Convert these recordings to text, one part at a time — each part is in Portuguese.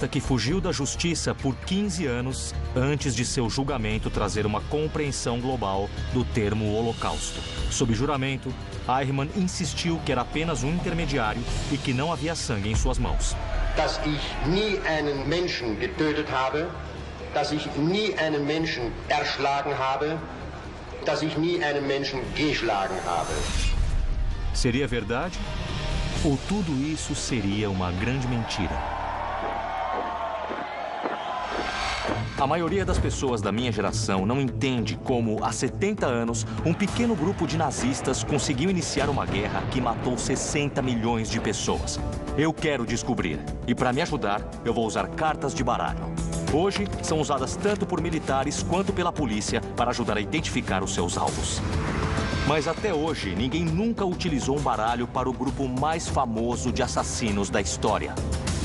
nazista que fugiu da justiça por 15 anos antes de seu julgamento trazer uma compreensão global do termo Holocausto. Sob juramento, Eichmann insistiu que era apenas um intermediário e que não havia sangue em suas mãos. Dass ich nie einen Menschen getötet habe, dass ich nie einen Menschen erschlagen habe, dass ich nie einen Menschen geschlagen habe. Seria verdade? Ou tudo isso seria uma grande mentira? A maioria das pessoas da minha geração não entende como, há 70 anos, um pequeno grupo de nazistas conseguiu iniciar uma guerra que matou 60 milhões de pessoas. Eu quero descobrir. E para me ajudar, eu vou usar cartas de baralho. Hoje, são usadas tanto por militares quanto pela polícia para ajudar a identificar os seus alvos. Mas até hoje, ninguém nunca utilizou um baralho para o grupo mais famoso de assassinos da história.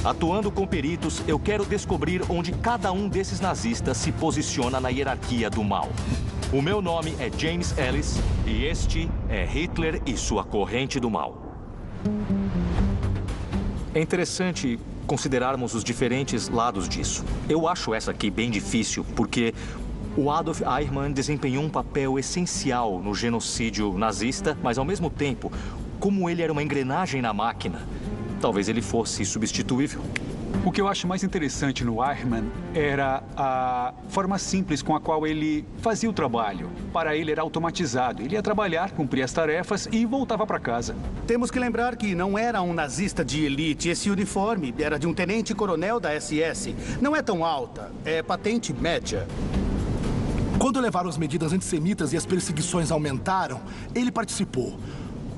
Atuando com peritos, eu quero descobrir onde cada um desses nazistas se posiciona na hierarquia do mal. O meu nome é James Ellis e este é Hitler e sua corrente do mal. É interessante considerarmos os diferentes lados disso. Eu acho essa aqui bem difícil, porque o Adolf Eichmann desempenhou um papel essencial no genocídio nazista, mas ao mesmo tempo, como ele era uma engrenagem na máquina, talvez ele fosse substituível. O que eu acho mais interessante no Eichmann era a forma simples com a qual ele fazia o trabalho. Para ele era automatizado. Ele ia trabalhar, cumpria as tarefas e voltava para casa. Temos que lembrar que não era um nazista de elite. Esse uniforme era de um tenente-coronel da SS. Não é tão alta, é patente média. Quando levaram as medidas antissemitas e as perseguições aumentaram, ele participou.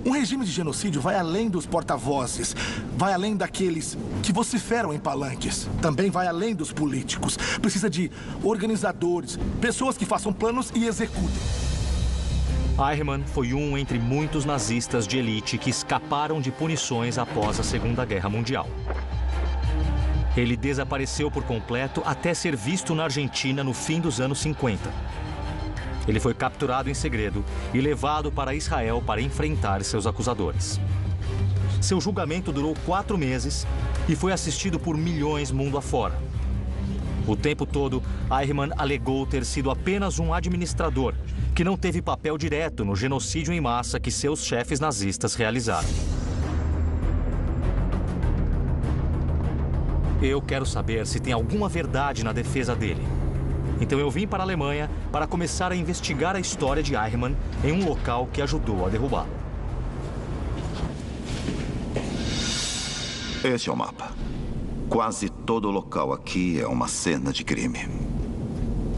Um regime de genocídio vai além dos porta-vozes, vai além daqueles que vociferam em palanques, também vai além dos políticos. Precisa de organizadores, pessoas que façam planos e executem. Eichmann foi um entre muitos nazistas de elite que escaparam de punições após a Segunda Guerra Mundial. Ele desapareceu por completo até ser visto na Argentina no fim dos anos 50. Ele foi capturado em segredo e levado para Israel para enfrentar seus acusadores. Seu julgamento durou 4 meses e foi assistido por milhões mundo afora. O tempo todo, Eichmann alegou ter sido apenas um administrador, que não teve papel direto no genocídio em massa que seus chefes nazistas realizaram. Eu quero saber se tem alguma verdade na defesa dele. Então eu vim para a Alemanha para começar a investigar a história de Eichmann em um local que ajudou a derrubá-lo. Este é o mapa. Quase todo o local aqui é uma cena de crime.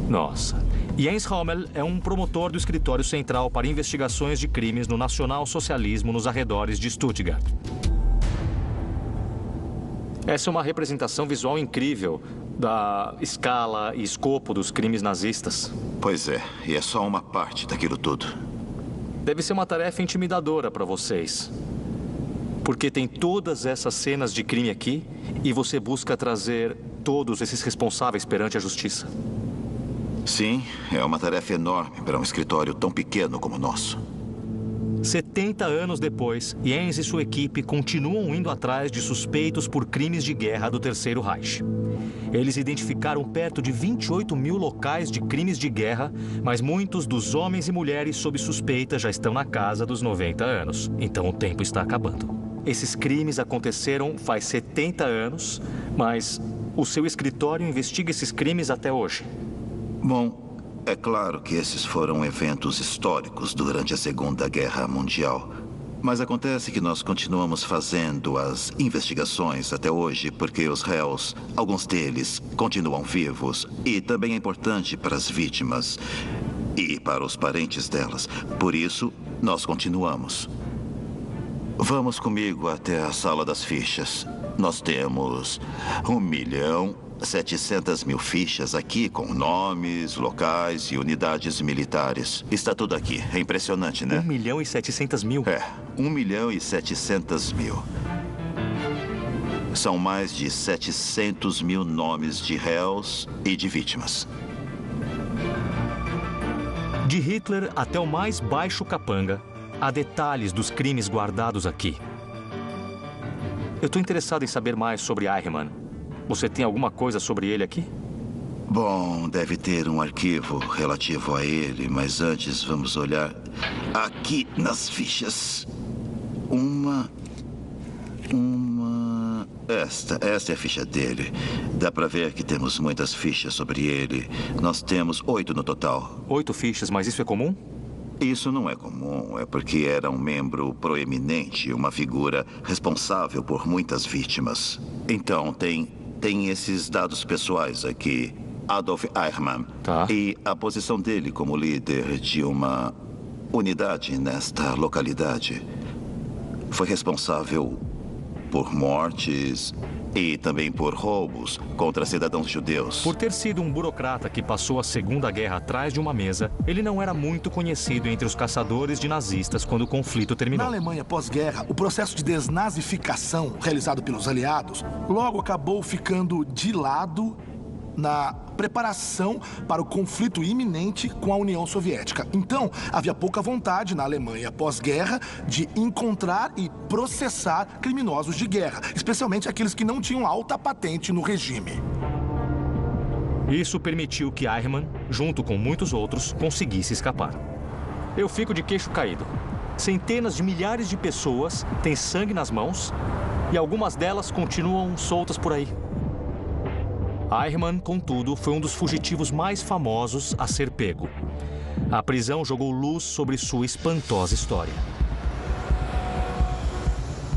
Nossa. Jens Rommel é um promotor do Escritório Central para Investigações de Crimes no Nacional-Socialismo nos arredores de Stuttgart. Essa é uma representação visual incrível da escala e escopo dos crimes nazistas. Pois é, e é só uma parte daquilo tudo. Deve ser uma tarefa intimidadora para vocês. Porque tem todas essas cenas de crime aqui e você busca trazer todos esses responsáveis perante a justiça. Sim, é uma tarefa enorme para um escritório tão pequeno como o nosso. 70 anos depois, Jens e sua equipe continuam indo atrás de suspeitos por crimes de guerra do Terceiro Reich. Eles identificaram perto de 28 mil locais de crimes de guerra, mas muitos dos homens e mulheres sob suspeita já estão na casa dos 90 anos. Então o tempo está acabando. Esses crimes aconteceram faz 70 anos, mas o seu escritório investiga esses crimes até hoje. Bom, é claro que esses foram eventos históricos durante a Segunda Guerra Mundial. Mas acontece que nós continuamos fazendo as investigações até hoje porque os réus, alguns deles, continuam vivos. E também é importante para as vítimas e para os parentes delas. Por isso, nós continuamos. Vamos comigo até a sala das fichas. Nós temos 1.700.000 fichas aqui com nomes, locais e unidades militares. Está tudo aqui. É impressionante, né? 1.700.000? É, 1.700.000. São mais de 700 mil nomes de réus e de vítimas. De Hitler até o mais baixo capanga, há detalhes dos crimes guardados aqui. Eu estou interessado em saber mais sobre Eichmann. Você tem alguma coisa sobre ele aqui? Bom, deve ter um arquivo relativo a ele, mas antes vamos olhar aqui nas fichas. Esta é a ficha dele. Dá pra ver que temos muitas fichas sobre ele. Nós temos 8 no total. 8 fichas, mas isso é comum? Isso não é comum, é porque era um membro proeminente, uma figura responsável por muitas vítimas. Então, tem esses dados pessoais aqui. Adolf Eichmann. Tá. E a posição dele como líder de uma unidade nesta localidade. Foi responsável por mortes e também por roubos contra cidadãos judeus. Por ter sido um burocrata que passou a Segunda Guerra atrás de uma mesa, ele não era muito conhecido entre os caçadores de nazistas quando o conflito terminou. Na Alemanha pós-guerra, o processo de desnazificação realizado pelos aliados logo acabou ficando de lado na preparação para o conflito iminente com a União Soviética. Então, havia pouca vontade na Alemanha pós-guerra de encontrar e processar criminosos de guerra, especialmente aqueles que não tinham alta patente no regime. Isso permitiu que Eichmann, junto com muitos outros, conseguisse escapar. Eu fico de queixo caído. Centenas de milhares de pessoas têm sangue nas mãos e algumas delas continuam soltas por aí. Eichmann, contudo, foi um dos fugitivos mais famosos a ser pego. A prisão jogou luz sobre sua espantosa história.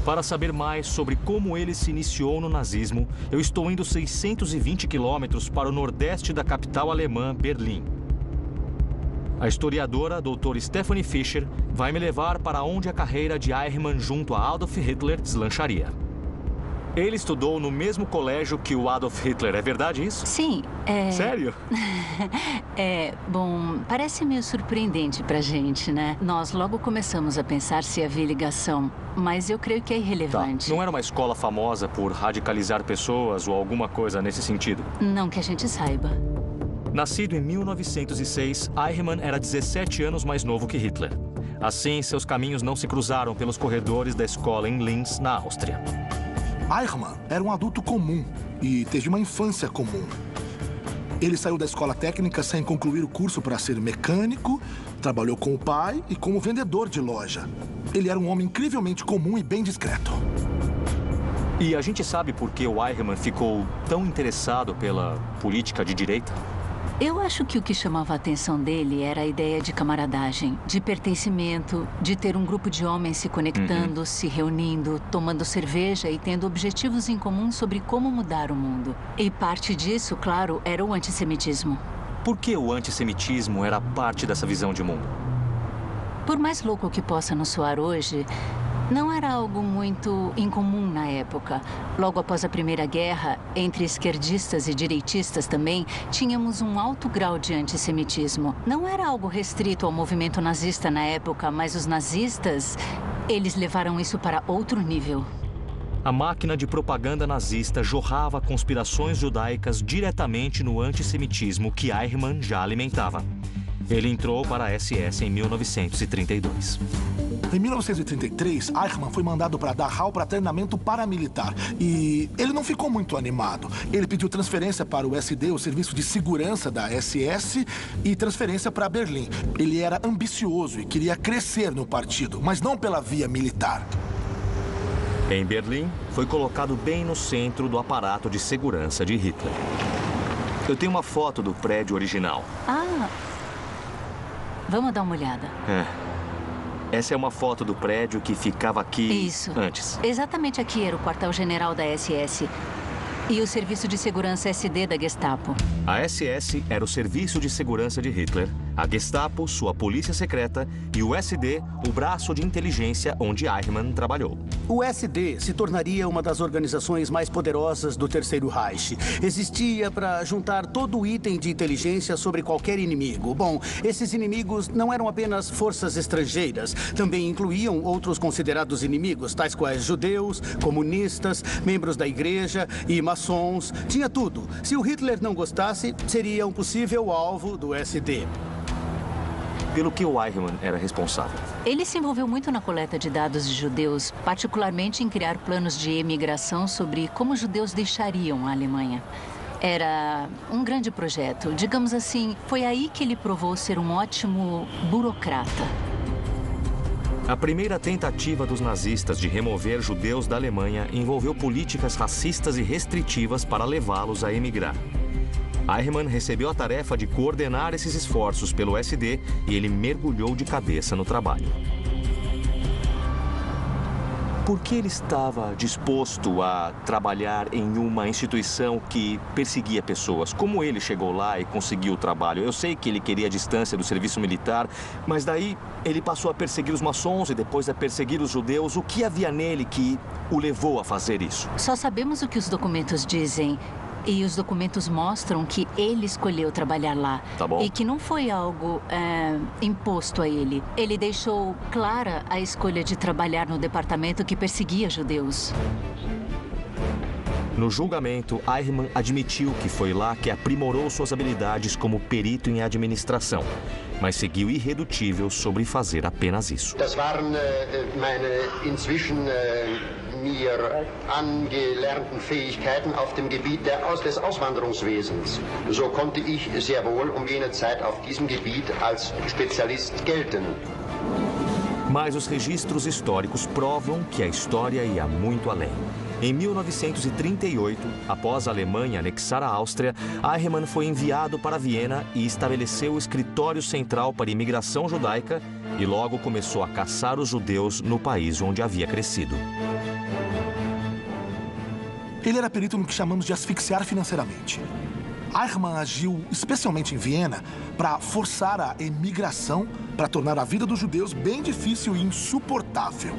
Para saber mais sobre como ele se iniciou no nazismo, eu estou indo 620 quilômetros para o nordeste da capital alemã, Berlim. A historiadora, Dr. Stephanie Fischer, vai me levar para onde a carreira de Eichmann junto a Adolf Hitler deslancharia. Ele estudou no mesmo colégio que o Adolf Hitler, é verdade isso? Sim, Sério? Bom, parece meio surpreendente pra gente, né? Nós logo começamos a pensar se havia ligação, mas eu creio que é irrelevante. Tá. Não era uma escola famosa por radicalizar pessoas ou alguma coisa nesse sentido? Não que a gente saiba. Nascido em 1906, Eichmann era 17 anos mais novo que Hitler. Assim, seus caminhos não se cruzaram pelos corredores da escola em Linz, na Áustria. Eichmann era um adulto comum e teve uma infância comum. Ele saiu da escola técnica sem concluir o curso para ser mecânico, trabalhou com o pai e como vendedor de loja. Ele era um homem incrivelmente comum e bem discreto. E a gente sabe por que o Eichmann ficou tão interessado pela política de direita? Eu acho que o que chamava a atenção dele era a ideia de camaradagem, de pertencimento, de ter um grupo de homens se conectando, se reunindo, tomando cerveja e tendo objetivos em comum sobre como mudar o mundo. E parte disso, claro, era o antissemitismo. Por que o antissemitismo era parte dessa visão de mundo? Por mais louco que possa nos soar hoje, não era algo muito incomum na época. Logo após a Primeira Guerra, entre esquerdistas e direitistas também, tínhamos um alto grau de antissemitismo. Não era algo restrito ao movimento nazista na época, mas os nazistas, eles levaram isso para outro nível. A máquina de propaganda nazista jorrava conspirações judaicas diretamente no antissemitismo que Eichmann já alimentava. Ele entrou para a SS em 1932. Em 1933, Eichmann foi mandado para Dachau para treinamento paramilitar. E ele não ficou muito animado. Ele pediu transferência para o SD, o Serviço de Segurança da SS, e transferência para Berlim. Ele era ambicioso e queria crescer no partido, mas não pela via militar. Em Berlim, foi colocado bem no centro do aparato de segurança de Hitler. Eu tenho uma foto do prédio original. Ah, vamos dar uma olhada. Essa é uma foto do prédio que ficava aqui antes. Exatamente aqui era o quartel-general da SS e o Serviço de Segurança SD da Gestapo. A SS era o Serviço de Segurança de Hitler, a Gestapo, sua polícia secreta, e o SD, o braço de inteligência onde Eichmann trabalhou. O SD se tornaria uma das organizações mais poderosas do Terceiro Reich. Existia para juntar todo o item de inteligência sobre qualquer inimigo. Bom, esses inimigos não eram apenas forças estrangeiras, também incluíam outros considerados inimigos, tais quais judeus, comunistas, membros da igreja e maçons. Tinha tudo. Se o Hitler não gostasse, seria um possível alvo do SD. pelo que o Eichmann era responsável. Ele se envolveu muito na coleta de dados de judeus, particularmente em criar planos de emigração sobre como judeus deixariam a Alemanha. Era um grande projeto. Digamos assim, foi aí que ele provou ser um ótimo burocrata. A primeira tentativa dos nazistas de remover judeus da Alemanha envolveu políticas racistas e restritivas para levá-los a emigrar. Eichmann recebeu a tarefa de coordenar esses esforços pelo SD e ele mergulhou de cabeça no trabalho. Por que ele estava disposto a trabalhar em uma instituição que perseguia pessoas? Como ele chegou lá e conseguiu o trabalho? Eu sei que ele queria a distância do serviço militar, mas daí ele passou a perseguir os maçons e depois a perseguir os judeus. O que havia nele que o levou a fazer isso? Só sabemos o que os documentos dizem. E os documentos mostram que ele escolheu trabalhar lá. Tá bom. E que não foi algo imposto a ele. Ele deixou clara a escolha de trabalhar no departamento que perseguia judeus. No julgamento, Eichmann admitiu que foi lá que aprimorou suas habilidades como perito em administração, mas seguiu irredutível sobre fazer apenas isso. Das waren meine inzwischen mir angelernten Fähigkeiten auf dem Gebiet des Auswanderungswesens. So konnte ich sehr wohl jene Zeit auf diesem Gebiet als Spezialist gelten. Mas os registros históricos provam que a história ia muito além. Em 1938, após a Alemanha anexar a Áustria, Eichmann foi enviado para Viena e estabeleceu o escritório central para imigração judaica e logo começou a caçar os judeus no país onde havia crescido. Ele era perito no que chamamos de asfixiar financeiramente. Eichmann agiu especialmente em Viena para forçar a emigração, para tornar a vida dos judeus bem difícil e insuportável.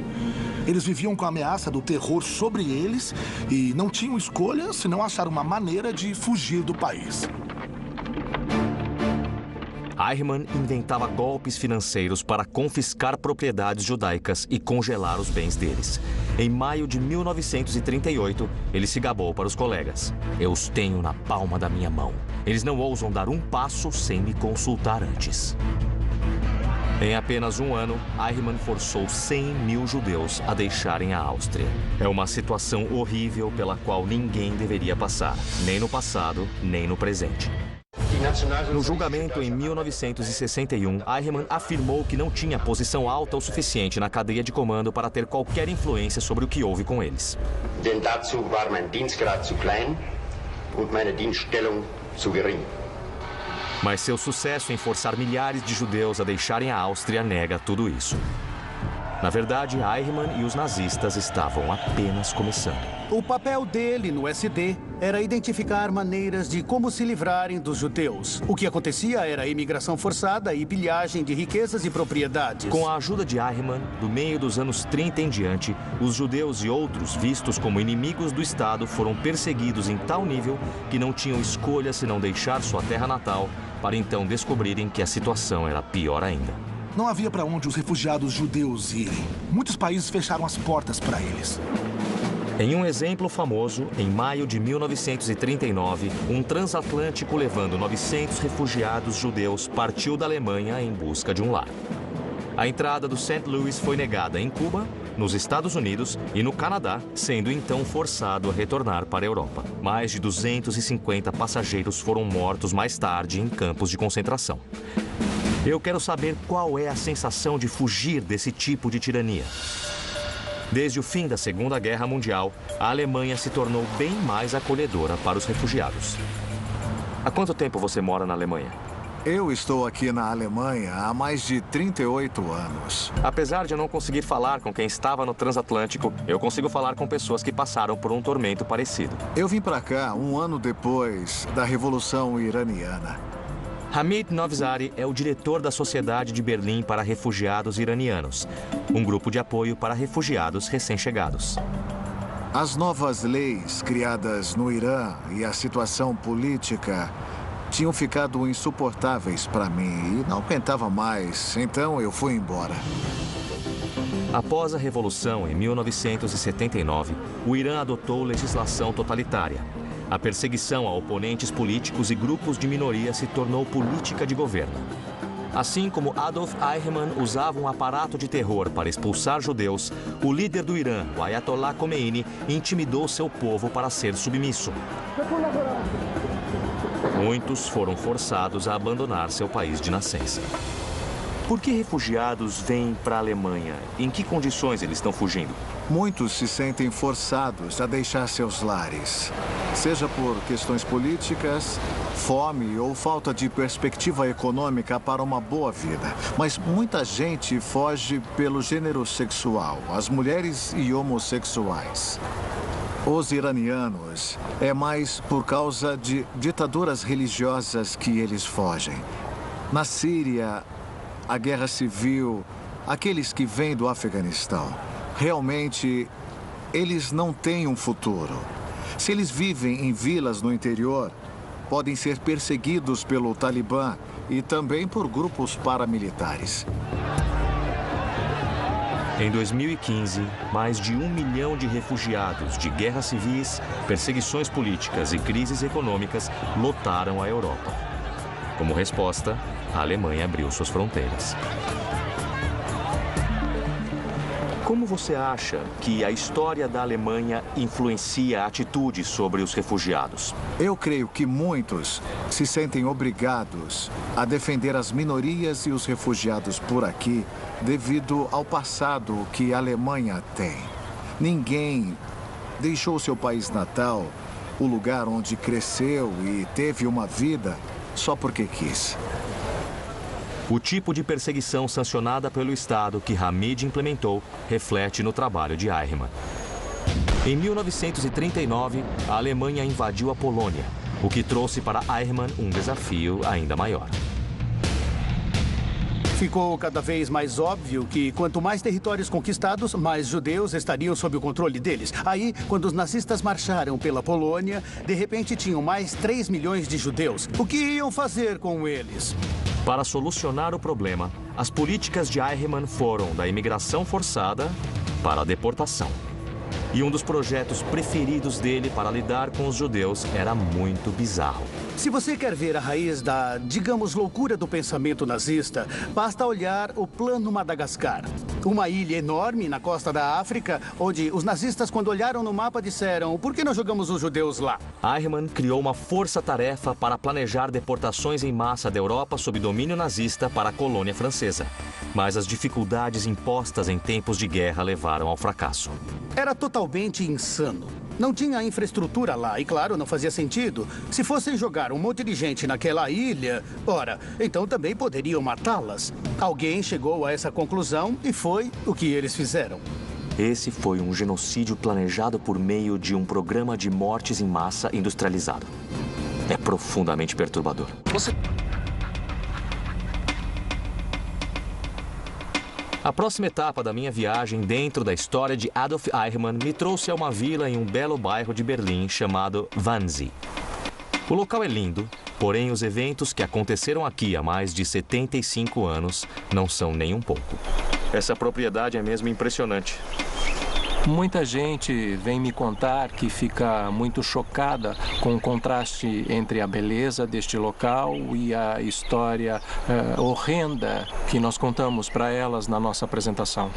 Eles viviam com a ameaça do terror sobre eles e não tinham escolha senão achar uma maneira de fugir do país. Eichmann inventava golpes financeiros para confiscar propriedades judaicas e congelar os bens deles. Em maio de 1938, ele se gabou para os colegas. Eu os tenho na palma da minha mão. Eles não ousam dar um passo sem me consultar antes. Em apenas um ano, Eichmann forçou 100 mil judeus a deixarem a Áustria. É uma situação horrível pela qual ninguém deveria passar, nem no passado, nem no presente. No julgamento em 1961, Eichmann afirmou que não tinha posição alta o suficiente na cadeia de comando para ter qualquer influência sobre o que houve com eles. Denn dazu war mein Dienstgrad zu klein und meine Dienststellung zu gering. Mas seu sucesso em forçar milhares de judeus a deixarem a Áustria nega tudo isso. Na verdade, Eichmann e os nazistas estavam apenas começando. O papel dele no SD era identificar maneiras de como se livrarem dos judeus. O que acontecia era a imigração forçada e pilhagem de riquezas e propriedades. Com a ajuda de Eichmann, do meio dos anos 30 em diante, os judeus e outros vistos como inimigos do Estado foram perseguidos em tal nível que não tinham escolha senão deixar sua terra natal, para então descobrirem que a situação era pior ainda. Não havia para onde os refugiados judeus irem. Muitos países fecharam as portas para eles. Em um exemplo famoso, em maio de 1939, um transatlântico levando 900 refugiados judeus partiu da Alemanha em busca de um lar. A entrada do St. Louis foi negada em Cuba, nos Estados Unidos e no Canadá, sendo então forçado a retornar para a Europa. Mais de 250 passageiros foram mortos mais tarde em campos de concentração. Eu quero saber qual é a sensação de fugir desse tipo de tirania. Desde o fim da Segunda Guerra Mundial, a Alemanha se tornou bem mais acolhedora para os refugiados. Há quanto tempo você mora na Alemanha? Eu estou aqui na Alemanha há mais de 38 anos. Apesar de eu não conseguir falar com quem estava no transatlântico, eu consigo falar com pessoas que passaram por um tormento parecido. Eu vim para cá um ano depois da Revolução Iraniana. Hamid Novzari é o diretor da Sociedade de Berlim para Refugiados Iranianos, um grupo de apoio para refugiados recém-chegados. As novas leis criadas no Irã e a situação política tinham ficado insuportáveis para mim e não aguentava mais, então eu fui embora. Após a Revolução, em 1979, o Irã adotou legislação totalitária. A perseguição a oponentes políticos e grupos de minoria se tornou política de governo. Assim como Adolf Eichmann usava um aparato de terror para expulsar judeus, o líder do Irã, o Ayatollah Khomeini, intimidou seu povo para ser submisso. Muitos foram forçados a abandonar seu país de nascença. Por que refugiados vêm para a Alemanha? Em que condições eles estão fugindo? Muitos se sentem forçados a deixar seus lares, seja por questões políticas, fome ou falta de perspectiva econômica para uma boa vida. Mas muita gente foge pelo gênero sexual, as mulheres e homossexuais. Os iranianos é mais por causa de ditaduras religiosas que eles fogem. Na Síria, a guerra civil, aqueles que vêm do Afeganistão, realmente eles não têm um futuro. Se eles vivem em vilas no interior, podem ser perseguidos pelo Talibã e também por grupos paramilitares. Em 2015, mais de 1 milhão de refugiados de guerras civis, perseguições políticas e crises econômicas lotaram a Europa. Como resposta, a Alemanha abriu suas fronteiras. Como você acha que a história da Alemanha influencia a atitude sobre os refugiados? Eu creio que muitos se sentem obrigados a defender as minorias e os refugiados por aqui devido ao passado que a Alemanha tem. Ninguém deixou seu país natal, o lugar onde cresceu e teve uma vida, só porque quis. O tipo de perseguição sancionada pelo Estado que Hamid implementou reflete no trabalho de Eichmann. Em 1939, a Alemanha invadiu a Polônia, o que trouxe para Eichmann um desafio ainda maior. Ficou cada vez mais óbvio que quanto mais territórios conquistados, mais judeus estariam sob o controle deles. Aí, quando os nazistas marcharam pela Polônia, de repente tinham mais 3 milhões de judeus. O que iam fazer com eles? Para solucionar o problema, as políticas de Eichmann foram da imigração forçada para a deportação. E um dos projetos preferidos dele para lidar com os judeus era muito bizarro. Se você quer ver a raiz da, digamos, loucura do pensamento nazista, basta olhar o Plano Madagascar. Uma ilha enorme na costa da África, onde os nazistas, quando olharam no mapa, disseram: por que não jogamos os judeus lá? Eichmann criou uma força-tarefa para planejar deportações em massa da Europa sob domínio nazista para a colônia francesa. Mas as dificuldades impostas em tempos de guerra levaram ao fracasso. Era totalmente insano. Não tinha infraestrutura lá e, claro, não fazia sentido. Se fossem jogar um monte de gente naquela ilha, ora, então também poderiam matá-las. Alguém chegou a essa conclusão e foi o que eles fizeram. Esse foi um genocídio planejado por meio de um programa de mortes em massa industrializado. É profundamente perturbador. A próxima etapa da minha viagem dentro da história de Adolf Eichmann me trouxe a uma vila em um belo bairro de Berlim chamado Wannsee. O local é lindo, porém os eventos que aconteceram aqui há mais de 75 anos não são nem um pouco. Essa propriedade é mesmo impressionante. Muita gente vem me contar que fica muito chocada com o contraste entre a beleza deste local e a história horrenda que nós contamos para elas na nossa apresentação.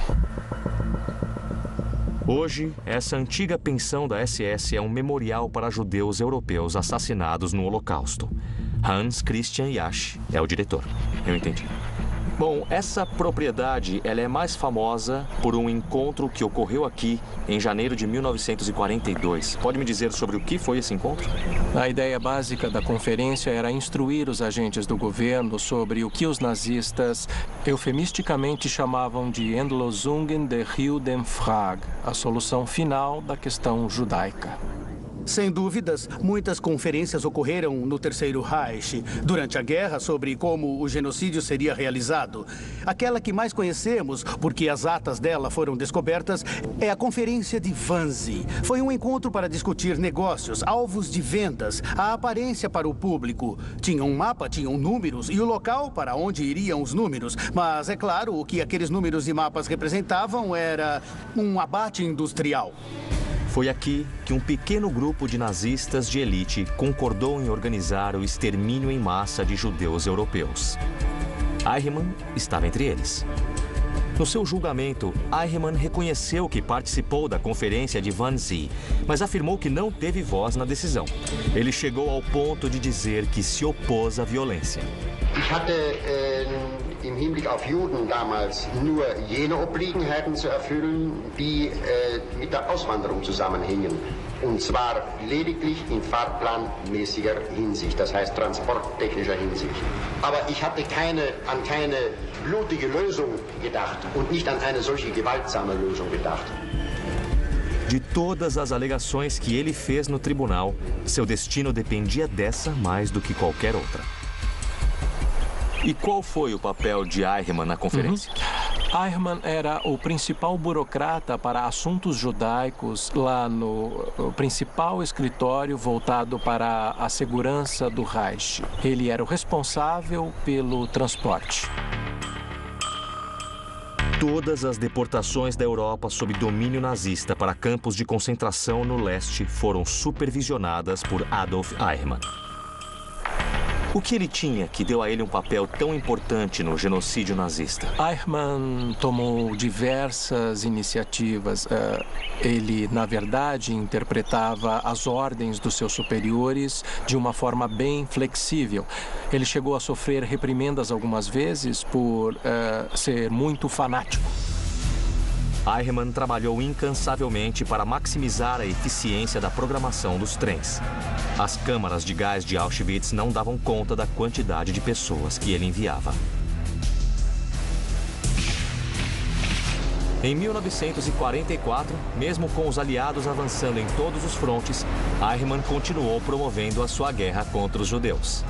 Hoje, essa antiga pensão da SS é um memorial para judeus europeus assassinados no Holocausto. Hans Christian Jasch é o diretor. Eu entendi. Bom, essa propriedade ela é mais famosa por um encontro que ocorreu aqui em janeiro de 1942. Pode me dizer sobre o que foi esse encontro? A ideia básica da conferência era instruir os agentes do governo sobre o que os nazistas eufemisticamente chamavam de Endlösung der Judenfrage, a solução final da questão judaica. Sem dúvidas, muitas conferências ocorreram no Terceiro Reich durante a guerra sobre como o genocídio seria realizado. Aquela que mais conhecemos, porque as atas dela foram descobertas, é a Conferência de Wannsee. Foi um encontro para discutir negócios, alvos de vendas, a aparência para o público. Tinha um mapa, tinham números e o local para onde iriam os números. Mas, é claro, o que aqueles números e mapas representavam era um abate industrial. Foi aqui que um pequeno grupo de nazistas de elite concordou em organizar o extermínio em massa de judeus europeus. Eichmann estava entre eles. No seu julgamento, Eichmann reconheceu que participou da conferência de Wannsee, mas afirmou que não teve voz na decisão. Ele chegou ao ponto de dizer que se opôs à violência. Ich hatte im Hinblick auf Juden damals nur jene Obliegenheiten zu erfüllen, die mit der Auswanderung zusammenhingen. Und zwar lediglich in fahrplanmäßiger Hinsicht, das heißt transporttechnischer Hinsicht. Aber ich hatte an keine blutige Lösung gedacht und nicht an eine solche gewaltsame Lösung gedacht. De todas as alegações que ele fez no tribunal, seu destino dependia dessa mais do que qualquer outra. E qual foi o papel de Eichmann na conferência? Eichmann era o principal burocrata para assuntos judaicos lá no principal escritório voltado para a segurança do Reich. Ele era o responsável pelo transporte. Todas as deportações da Europa sob domínio nazista para campos de concentração no leste foram supervisionadas por Adolf Eichmann. O que ele tinha que deu a ele um papel tão importante no genocídio nazista? Eichmann tomou diversas iniciativas. Ele, na verdade, interpretava as ordens dos seus superiores de uma forma bem flexível. Ele chegou a sofrer reprimendas algumas vezes por ser muito fanático. Eichmann trabalhou incansavelmente para maximizar a eficiência da programação dos trens. As câmaras de gás de Auschwitz não davam conta da quantidade de pessoas que ele enviava. Em 1944, mesmo com os aliados avançando em todos os frontes, Eichmann continuou promovendo a sua guerra contra os judeus.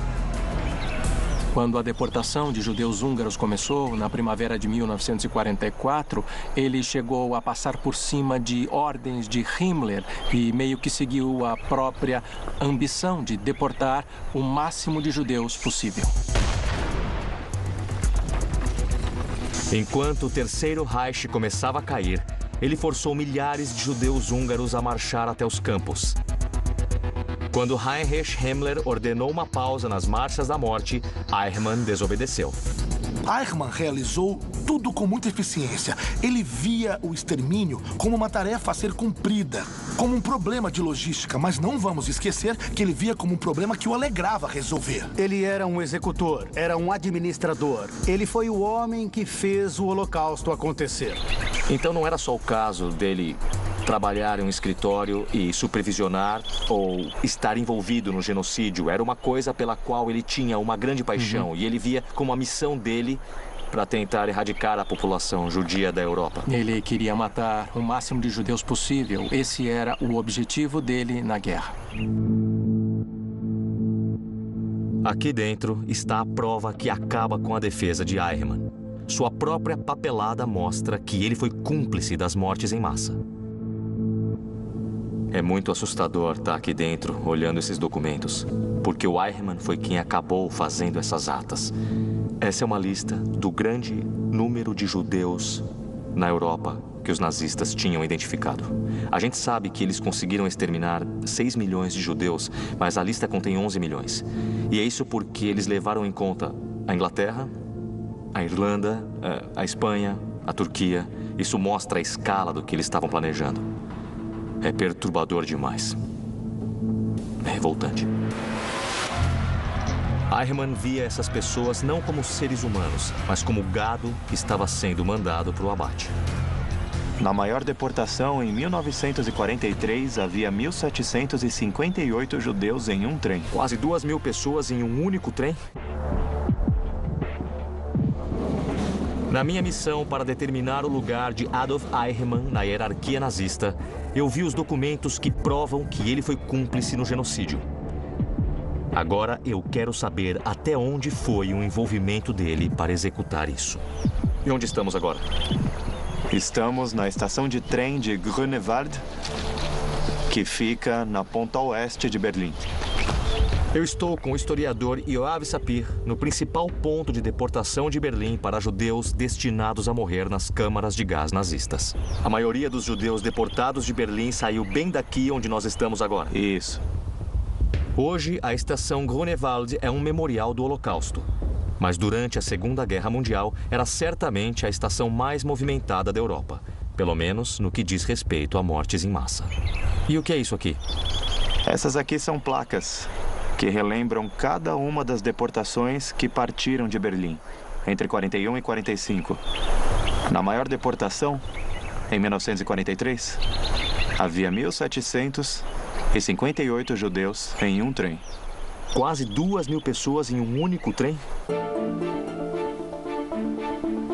Quando a deportação de judeus húngaros começou, na primavera de 1944, ele chegou a passar por cima de ordens de Himmler e meio que seguiu a própria ambição de deportar o máximo de judeus possível. Enquanto o Terceiro Reich começava a cair, ele forçou milhares de judeus húngaros a marchar até os campos. Quando Heinrich Himmler ordenou uma pausa nas marchas da morte, Eichmann desobedeceu. Eichmann realizou tudo com muita eficiência. Ele via o extermínio como uma tarefa a ser cumprida, como um problema de logística, mas não vamos esquecer que ele via como um problema que o alegrava resolver. Ele era um executor, era um administrador. Ele foi o homem que fez o Holocausto acontecer. Então não era só o caso dele trabalhar em um escritório e supervisionar ou estar envolvido no genocídio. Era uma coisa pela qual ele tinha uma grande paixão e ele via como a missão dele para tentar erradicar a população judia da Europa. Ele queria matar o máximo de judeus possível. Esse era o objetivo dele na guerra. Aqui dentro está a prova que acaba com a defesa de Eichmann. Sua própria papelada mostra que ele foi cúmplice das mortes em massa. É muito assustador estar aqui dentro, olhando esses documentos, porque o Eichmann foi quem acabou fazendo essas atas. Essa é uma lista do grande número de judeus na Europa que os nazistas tinham identificado. A gente sabe que eles conseguiram exterminar 6 milhões de judeus, mas a lista contém 11 milhões. E é isso porque eles levaram em conta a Inglaterra, a Irlanda, a Espanha, a Turquia. Isso mostra a escala do que eles estavam planejando. É perturbador demais. É revoltante. Eichmann via essas pessoas não como seres humanos, mas como gado que estava sendo mandado para o abate. Na maior deportação, em 1943, havia 1.758 judeus em um trem. Quase 2.000 pessoas em um único trem? Na minha missão para determinar o lugar de Adolf Eichmann na hierarquia nazista, eu vi os documentos que provam que ele foi cúmplice no genocídio. Agora eu quero saber até onde foi o envolvimento dele para executar isso. E onde estamos agora? Estamos na estação de trem de Grunewald, que fica na ponta oeste de Berlim. Eu estou com o historiador Yoav Sapir no principal ponto de deportação de Berlim para judeus destinados a morrer nas câmaras de gás nazistas. A maioria dos judeus deportados de Berlim saiu bem daqui onde nós estamos agora. Isso. Hoje, a estação Grunewald é um memorial do Holocausto. Mas durante a Segunda Guerra Mundial, era certamente a estação mais movimentada da Europa. Pelo menos no que diz respeito a mortes em massa. E o que é isso aqui? Essas aqui são placas que relembram cada uma das deportações que partiram de Berlim, entre 41 e 45. Na maior deportação, em 1943, havia 1.758 judeus em um trem. Quase 2.000 pessoas em um único trem?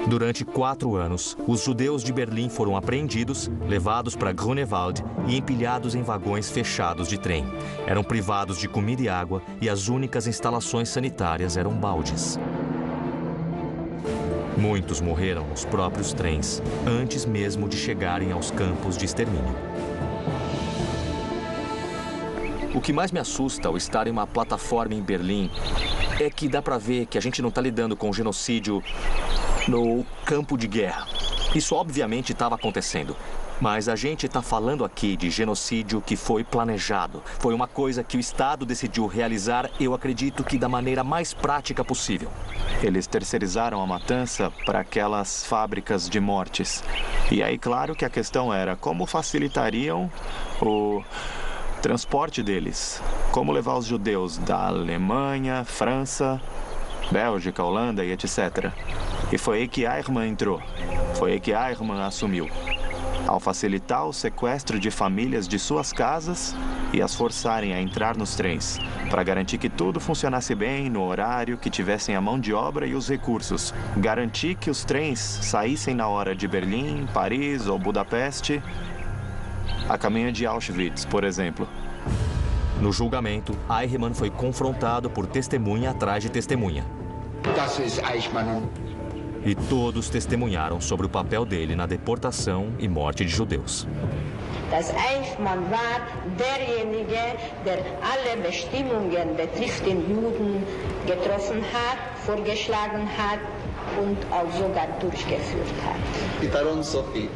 Durante 4 anos, os judeus de Berlim foram apreendidos, levados para Grunewald e empilhados em vagões fechados de trem. Eram privados de comida e água e as únicas instalações sanitárias eram baldes. Muitos morreram nos próprios trens, antes mesmo de chegarem aos campos de extermínio. O que mais me assusta ao estar em uma plataforma em Berlim é que dá para ver que a gente não está lidando com genocídio no campo de guerra. Isso obviamente estava acontecendo. Mas a gente está falando aqui de genocídio que foi planejado. Foi uma coisa que o Estado decidiu realizar, eu acredito que da maneira mais prática possível. Eles terceirizaram a matança para aquelas fábricas de mortes. E aí, claro que a questão era como facilitariam o transporte deles. Como levar os judeus da Alemanha, França, Bélgica, Holanda e etc. E foi aí que Eichmann entrou. Foi aí que Eichmann assumiu. Ao facilitar o sequestro de famílias de suas casas e as forçarem a entrar nos trens, para garantir que tudo funcionasse bem, no horário, que tivessem a mão de obra e os recursos. Garantir que os trens saíssem na hora de Berlim, Paris ou Budapeste, a caminho de Auschwitz, por exemplo. No julgamento, Eichmann foi confrontado por testemunha atrás de testemunha. Das ist Eichmann. E todos testemunharam sobre o papel dele na deportação e morte de judeus. dass Eichmann war derjenige, der alle Bestimmungen betreffend Juden getroffen hat, vorgeschlagen hat und auch sogar durchgeführt hat. פתרון סופי,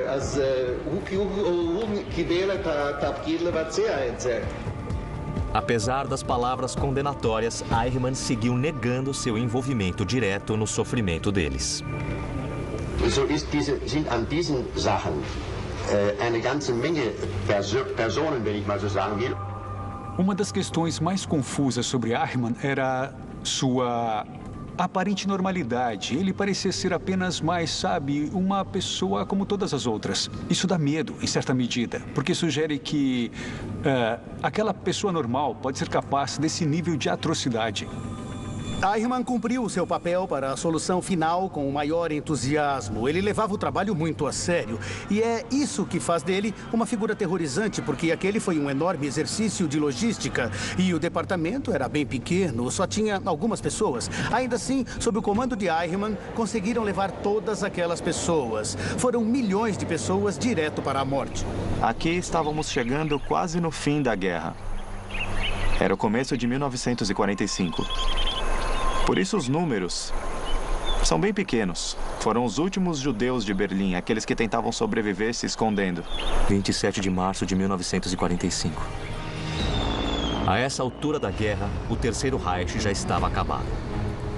אז הוא קיבל את התפקיד לבצע את זה. Apesar das palavras condenatórias, Eichmann seguiu negando seu envolvimento direto no sofrimento deles. Sind an diesen Sachen eine ganze Menge Personen, wenn ich mal so sagen will. Uma das questões mais confusas sobre Eichmann era sua aparente normalidade. Ele parecia ser apenas mais, sabe, uma pessoa como todas as outras. Isso dá medo, em certa medida, porque sugere que aquela pessoa normal pode ser capaz desse nível de atrocidade. Eichmann cumpriu o seu papel para a solução final com o maior entusiasmo. Ele levava o trabalho muito a sério. E é isso que faz dele uma figura aterrorizante, porque aquele foi um enorme exercício de logística. E o departamento era bem pequeno, só tinha algumas pessoas. Ainda assim, sob o comando de Eichmann, conseguiram levar todas aquelas pessoas. Foram milhões de pessoas direto para a morte. Aqui estávamos chegando quase no fim da guerra. Era o começo de 1945. Por isso os números são bem pequenos. Foram os últimos judeus de Berlim, aqueles que tentavam sobreviver se escondendo. 27 de março de 1945. A essa altura da guerra, o Terceiro Reich já estava acabado.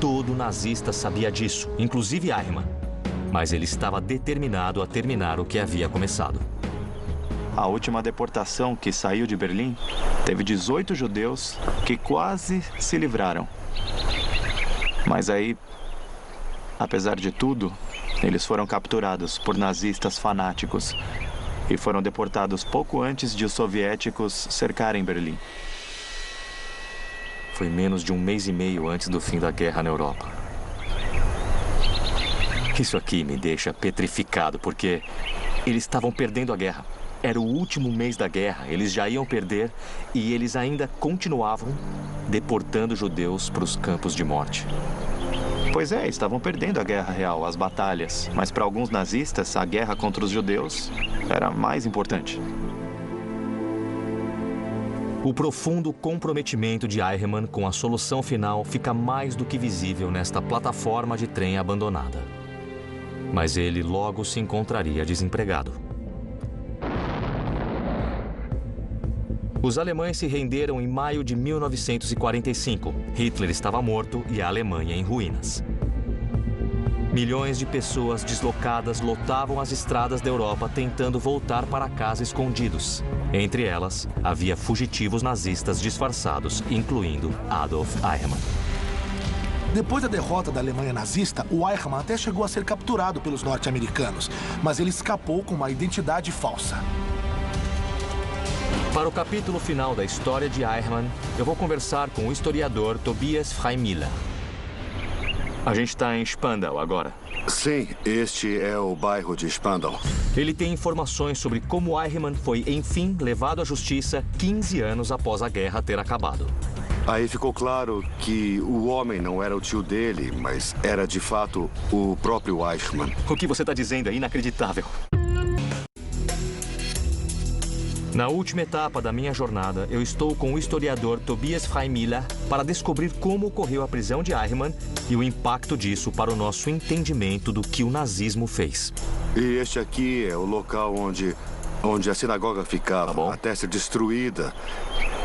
Todo nazista sabia disso, inclusive Eichmann. Mas ele estava determinado a terminar o que havia começado. A última deportação que saiu de Berlim teve 18 judeus que quase se livraram. Mas aí, apesar de tudo, eles foram capturados por nazistas fanáticos e foram deportados pouco antes de os soviéticos cercarem Berlim. Foi menos de 1 mês e meio antes do fim da guerra na Europa. Isso aqui me deixa petrificado, porque eles estavam perdendo a guerra. Era o último mês da guerra, eles já iam perder e eles ainda continuavam deportando judeus para os campos de morte. Pois é, estavam perdendo a guerra real, as batalhas. Mas para alguns nazistas, a guerra contra os judeus era mais importante. O profundo comprometimento de Eichmann com a solução final fica mais do que visível nesta plataforma de trem abandonada. Mas ele logo se encontraria desempregado. Os alemães se renderam em maio de 1945. Hitler estava morto e a Alemanha em ruínas. Milhões de pessoas deslocadas lotavam as estradas da Europa tentando voltar para casa escondidos. Entre elas, havia fugitivos nazistas disfarçados, incluindo Adolf Eichmann. Depois da derrota da Alemanha nazista, o Eichmann até chegou a ser capturado pelos norte-americanos, mas ele escapou com uma identidade falsa. Para o capítulo final da história de Eichmann, eu vou conversar com o historiador Tobias Freimiller. A gente está em Spandau agora. Sim, este é o bairro de Spandau. Ele tem informações sobre como Eichmann foi, enfim, levado à justiça 15 anos após a guerra ter acabado. Aí ficou claro que o homem não era o tio dele, mas era de fato o próprio Eichmann. O que você está dizendo é inacreditável. Na última etapa da minha jornada, eu estou com o historiador Tobias Freimiller para descobrir como ocorreu a prisão de Eichmann e o impacto disso para o nosso entendimento do que o nazismo fez. E este aqui é o local onde a sinagoga ficava, até ser destruída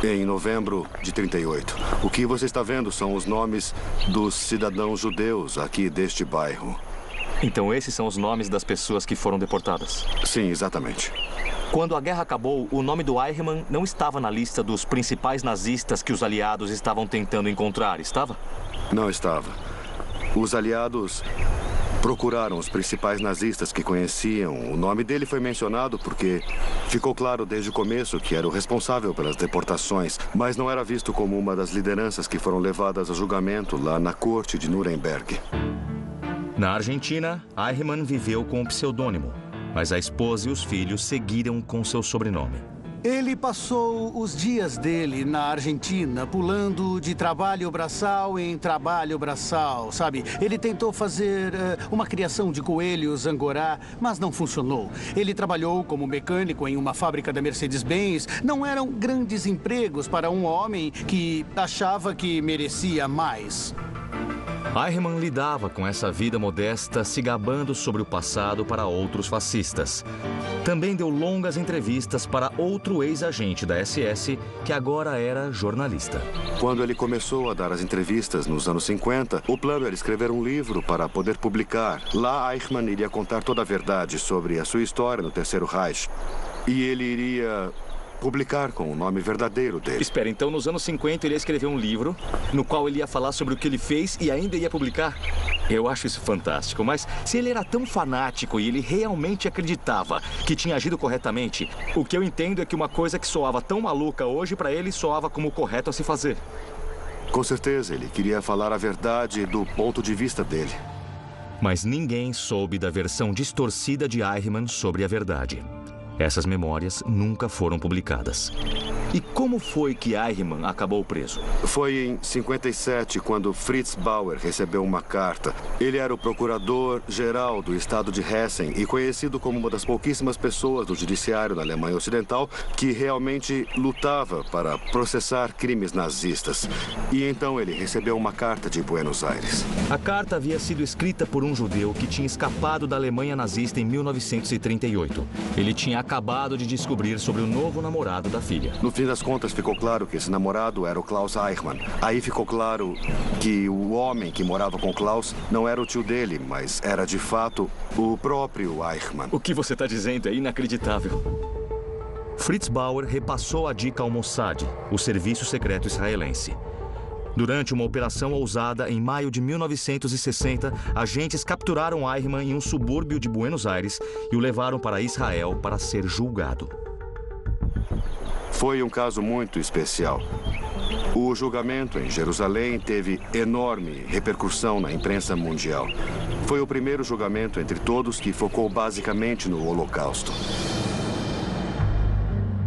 em novembro de 38. O que você está vendo são os nomes dos cidadãos judeus aqui deste bairro. Então esses são os nomes das pessoas que foram deportadas? Sim, exatamente. Quando a guerra acabou, o nome do Eichmann não estava na lista dos principais nazistas que os aliados estavam tentando encontrar, estava? Não estava. Os aliados procuraram os principais nazistas que conheciam. O nome dele foi mencionado porque ficou claro desde o começo que era o responsável pelas deportações, mas não era visto como uma das lideranças que foram levadas a julgamento lá na corte de Nuremberg. Na Argentina, Eichmann viveu com um pseudônimo, mas a esposa e os filhos seguiram com seu sobrenome. Ele passou os dias dele na Argentina, pulando de trabalho braçal em trabalho braçal, sabe? Ele tentou fazer uma criação de coelhos angorá, mas não funcionou. Ele trabalhou como mecânico em uma fábrica da Mercedes-Benz. Não eram grandes empregos para um homem que achava que merecia mais. Eichmann lidava com essa vida modesta, se gabando sobre o passado para outros fascistas. Também deu longas entrevistas para outro ex-agente da SS, que agora era jornalista. Quando ele começou a dar as entrevistas nos anos 50, o plano era escrever um livro para poder publicar. Lá, Eichmann iria contar toda a verdade sobre a sua história no Terceiro Reich. E ele iria publicar com o nome verdadeiro dele. Espera, então nos anos 50 ele ia escrever um livro no qual ele ia falar sobre o que ele fez e ainda ia publicar? Eu acho isso fantástico, mas se ele era tão fanático e ele realmente acreditava que tinha agido corretamente, o que eu entendo é que uma coisa que soava tão maluca hoje para ele soava como o correto a se fazer. Com certeza, ele queria falar a verdade do ponto de vista dele. Mas ninguém soube da versão distorcida de Eichmann sobre a verdade. Essas memórias nunca foram publicadas. E como foi que Eichmann acabou preso? Foi em 57, quando Fritz Bauer recebeu uma carta. Ele era o procurador-geral do estado de Hessen e conhecido como uma das pouquíssimas pessoas do judiciário na Alemanha Ocidental que realmente lutava para processar crimes nazistas. E então ele recebeu uma carta de Buenos Aires. A carta havia sido escrita por um judeu que tinha escapado da Alemanha nazista em 1938. Ele tinha acabado de descobrir sobre o novo namorado da filha. No fim das contas, ficou claro que esse namorado era o Klaus Eichmann. Aí ficou claro que o homem que morava com Klaus não era o tio dele, mas era de fato o próprio Eichmann. O que você está dizendo é inacreditável. Fritz Bauer repassou a dica ao Mossad, o serviço secreto israelense. Durante uma operação ousada, em maio de 1960, agentes capturaram Eichmann em um subúrbio de Buenos Aires e o levaram para Israel para ser julgado. Foi um caso muito especial. O julgamento em Jerusalém teve enorme repercussão na imprensa mundial. Foi o primeiro julgamento entre todos que focou basicamente no Holocausto.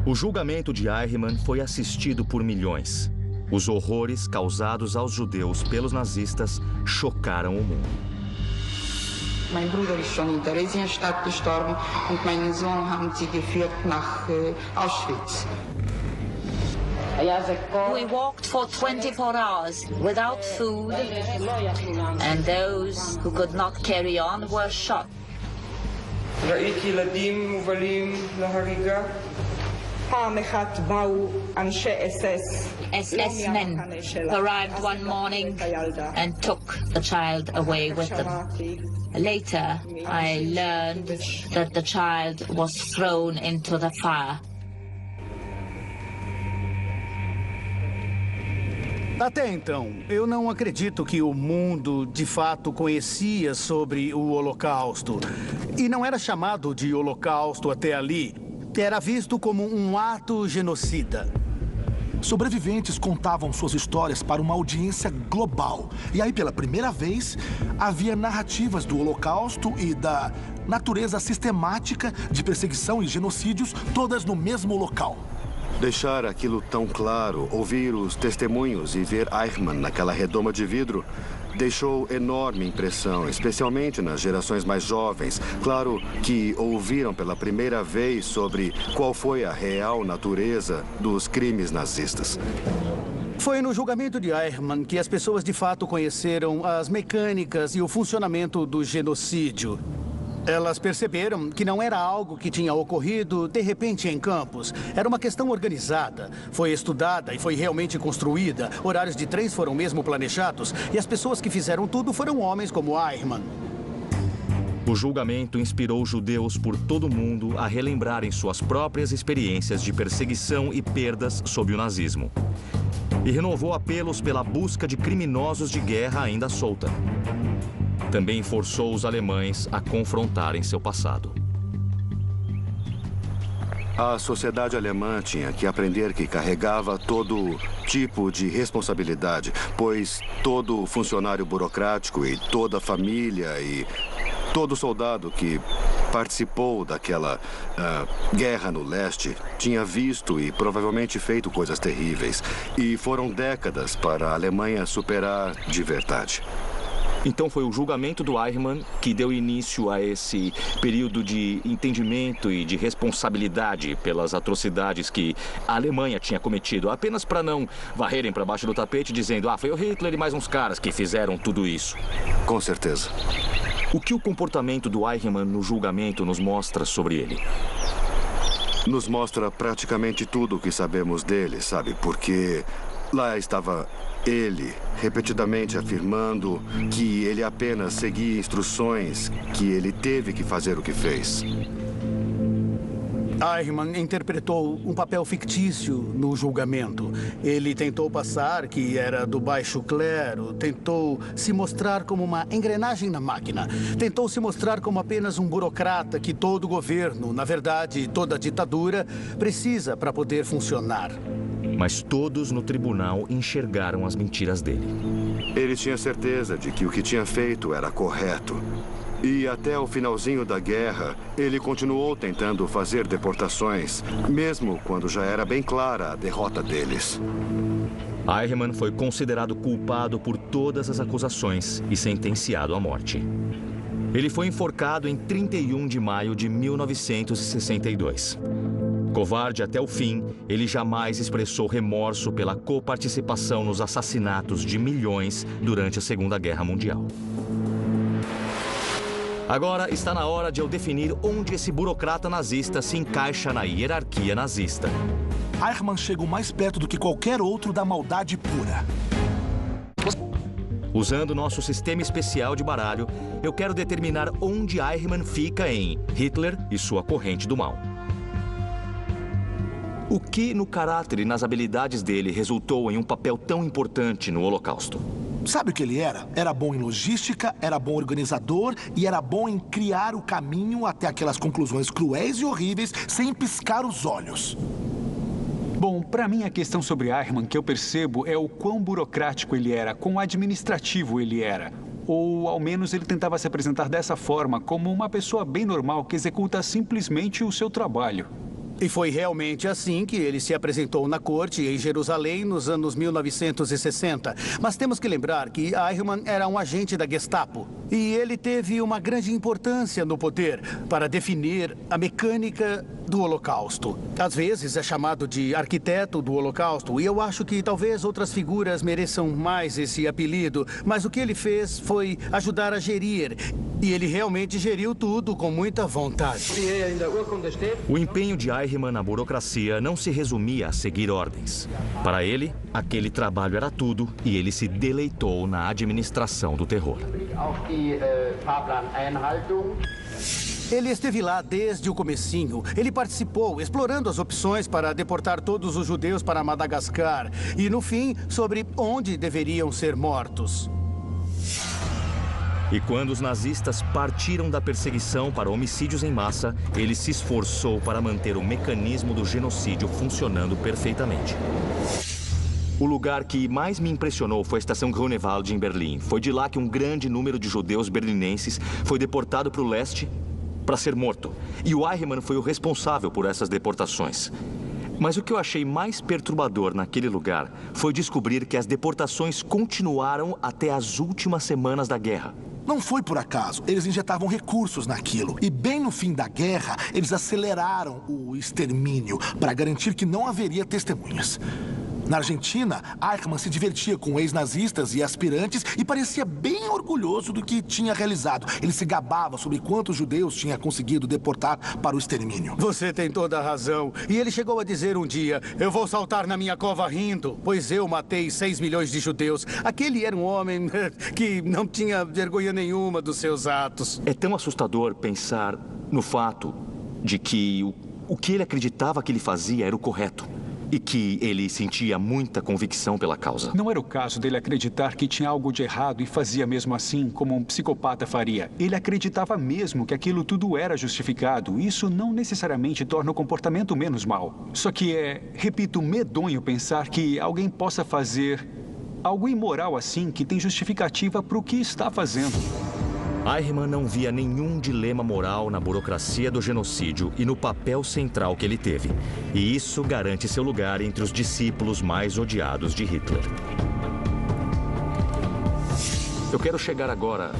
O julgamento de Eichmann foi assistido por milhões. Os horrores causados aos judeus pelos nazistas chocaram o mundo. Mein Bruder ist schon in Theresienstadt gestorben und meinen Sohn haben sie geführt nach Auschwitz. We walked for 24 hours without food, and those who could not carry on were shot. SS men arrived one morning and took the child away with them. Later, I learned that the child was thrown into the fire. Até então, eu não acredito que o mundo, de fato, conhecia sobre o Holocausto. E não era chamado de Holocausto até ali. Era visto como um ato genocida. Sobreviventes contavam suas histórias para uma audiência global. E aí, pela primeira vez, havia narrativas do Holocausto e da natureza sistemática de perseguição e genocídios, todas no mesmo local. Deixar aquilo tão claro, ouvir os testemunhos e ver Eichmann naquela redoma de vidro, deixou enorme impressão, especialmente nas gerações mais jovens. Claro que ouviram pela primeira vez sobre qual foi a real natureza dos crimes nazistas. Foi no julgamento de Eichmann que as pessoas de fato conheceram as mecânicas e o funcionamento do genocídio. Elas perceberam que não era algo que tinha ocorrido de repente em campos. Era uma questão organizada. Foi estudada e foi realmente construída. Horários de trens foram mesmo planejados. E as pessoas que fizeram tudo foram homens como Eichmann. O julgamento inspirou judeus por todo o mundo a relembrarem suas próprias experiências de perseguição e perdas sob o nazismo. E renovou apelos pela busca de criminosos de guerra ainda solta. Também forçou os alemães a confrontarem seu passado. A sociedade alemã tinha que aprender que carregava todo tipo de responsabilidade, pois todo funcionário burocrático e toda família e todo soldado que participou daquela guerra no leste tinha visto e provavelmente feito coisas terríveis. E foram décadas para a Alemanha superar de verdade. Então foi o julgamento do Eichmann que deu início a esse período de entendimento e de responsabilidade pelas atrocidades que a Alemanha tinha cometido, apenas para não varrerem para baixo do tapete dizendo foi o Hitler e mais uns caras que fizeram tudo isso. Com certeza. O que o comportamento do Eichmann no julgamento nos mostra sobre ele? Nos mostra praticamente tudo o que sabemos dele, sabe? Porque lá estava ele, repetidamente afirmando que ele apenas seguia instruções, que ele teve que fazer o que fez. Eichmann interpretou um papel fictício no julgamento. Ele tentou passar que era do baixo clero, tentou se mostrar como uma engrenagem na máquina, tentou se mostrar como apenas um burocrata que todo governo, na verdade, toda ditadura, precisa para poder funcionar. Mas todos no tribunal enxergaram as mentiras dele. Ele tinha certeza de que o que tinha feito era correto. E até o finalzinho da guerra, ele continuou tentando fazer deportações, mesmo quando já era bem clara a derrota deles. Eichmann foi considerado culpado por todas as acusações e sentenciado à morte. Ele foi enforcado em 31 de maio de 1962. Covarde até o fim, ele jamais expressou remorso pela coparticipação nos assassinatos de milhões durante a Segunda Guerra Mundial. Agora está na hora de eu definir onde esse burocrata nazista se encaixa na hierarquia nazista. Eichmann chegou mais perto do que qualquer outro da maldade pura. Usando nosso sistema especial de baralho, eu quero determinar onde Eichmann fica em Hitler e sua corrente do mal. O que no caráter e nas habilidades dele resultou em um papel tão importante no Holocausto? Sabe o que ele era? Era bom em logística, era bom organizador e era bom em criar o caminho até aquelas conclusões cruéis e horríveis sem piscar os olhos. Bom, para mim a questão sobre Eichmann que eu percebo é o quão burocrático ele era, quão administrativo ele era. Ou, ao menos, ele tentava se apresentar dessa forma, como uma pessoa bem normal que executa simplesmente o seu trabalho. E foi realmente assim que ele se apresentou na corte em Jerusalém nos anos 1960. Mas temos que lembrar que Eichmann era um agente da Gestapo. E ele teve uma grande importância no poder para definir a mecânica do Holocausto. Às vezes é chamado de arquiteto do Holocausto, e eu acho que talvez outras figuras mereçam mais esse apelido, mas o que ele fez foi ajudar a gerir E ele realmente geriu tudo com muita vontade. O empenho de Eichmann na burocracia não se resumia a seguir ordens. Para ele, aquele trabalho era tudo e ele se deleitou na administração do terror. Ele esteve lá desde o comecinho. Ele participou, explorando as opções para deportar todos os judeus para Madagascar. E, no fim, sobre onde deveriam ser mortos. E quando os nazistas partiram da perseguição para homicídios em massa, ele se esforçou para manter o mecanismo do genocídio funcionando perfeitamente. O lugar que mais me impressionou foi a estação Grunewald, em Berlim. Foi de lá que um grande número de judeus berlinenses foi deportado para o leste para ser morto. E o Eichmann foi o responsável por essas deportações. Mas o que eu achei mais perturbador naquele lugar foi descobrir que as deportações continuaram até as últimas semanas da guerra. Não foi por acaso. Eles injetavam recursos naquilo. E bem no fim da guerra, eles aceleraram o extermínio para garantir que não haveria testemunhas. Na Argentina, Eichmann se divertia com ex-nazistas e aspirantes e parecia bem orgulhoso do que tinha realizado. Ele se gabava sobre quantos judeus tinha conseguido deportar para o extermínio. Você tem toda a razão. E ele chegou a dizer um dia: eu vou saltar na minha cova rindo, pois eu matei 6 milhões de judeus. Aquele era um homem que não tinha vergonha nenhuma dos seus atos. É tão assustador pensar no fato de que o que ele acreditava que ele fazia era o correto. E que ele sentia muita convicção pela causa. Não era o caso dele acreditar que tinha algo de errado e fazia mesmo assim, como um psicopata faria. Ele acreditava mesmo que aquilo tudo era justificado. Isso não necessariamente torna o comportamento menos mal. Só que repito, medonho pensar que alguém possa fazer algo imoral assim que tem justificativa para o que está fazendo. Eichmann não via nenhum dilema moral na burocracia do genocídio e no papel central que ele teve. E isso garante seu lugar entre os discípulos mais odiados de Hitler. Eu quero chegar agora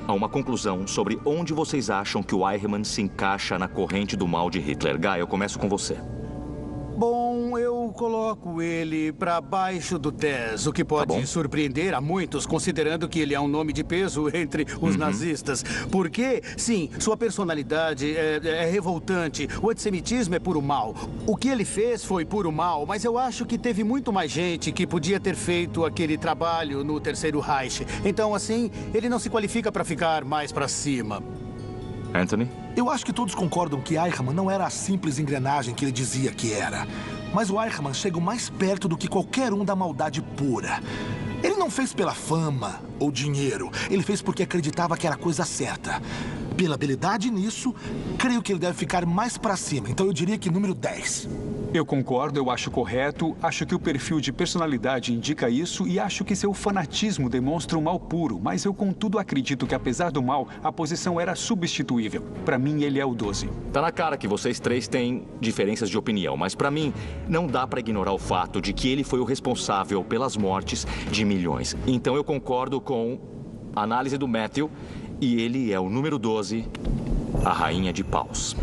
a uma conclusão sobre onde vocês acham que o Eichmann se encaixa na corrente do mal de Hitler. Guy, eu começo com você. Bom, eu coloco ele para baixo do Tess, o que pode surpreender a muitos, considerando que ele é um nome de peso entre os nazistas. Porque, sim, sua personalidade é revoltante, o antissemitismo é puro mal. O que ele fez foi puro mal, mas eu acho que teve muito mais gente que podia ter feito aquele trabalho no Terceiro Reich. Então, assim, ele não se qualifica para ficar mais para cima. Anthony? Eu acho que todos concordam que Eichmann não era a simples engrenagem que ele dizia que era. Mas o Eichmann chega o mais perto do que qualquer um da maldade pura. Ele não fez pela fama ou dinheiro. Ele fez porque acreditava que era a coisa certa. Pela habilidade nisso, creio que ele deve ficar mais pra cima. Então eu diria que número 10. Eu concordo, eu acho correto, acho que o perfil de personalidade indica isso e acho que seu fanatismo demonstra um mal puro, mas eu contudo acredito que apesar do mal, a posição era substituível. Pra mim, ele é o 12. Tá na cara que vocês três têm diferenças de opinião, mas pra mim, não dá pra ignorar o fato de que ele foi o responsável pelas mortes de milhões. Então eu concordo com a análise do Matthew e ele é o número 12, a rainha de paus.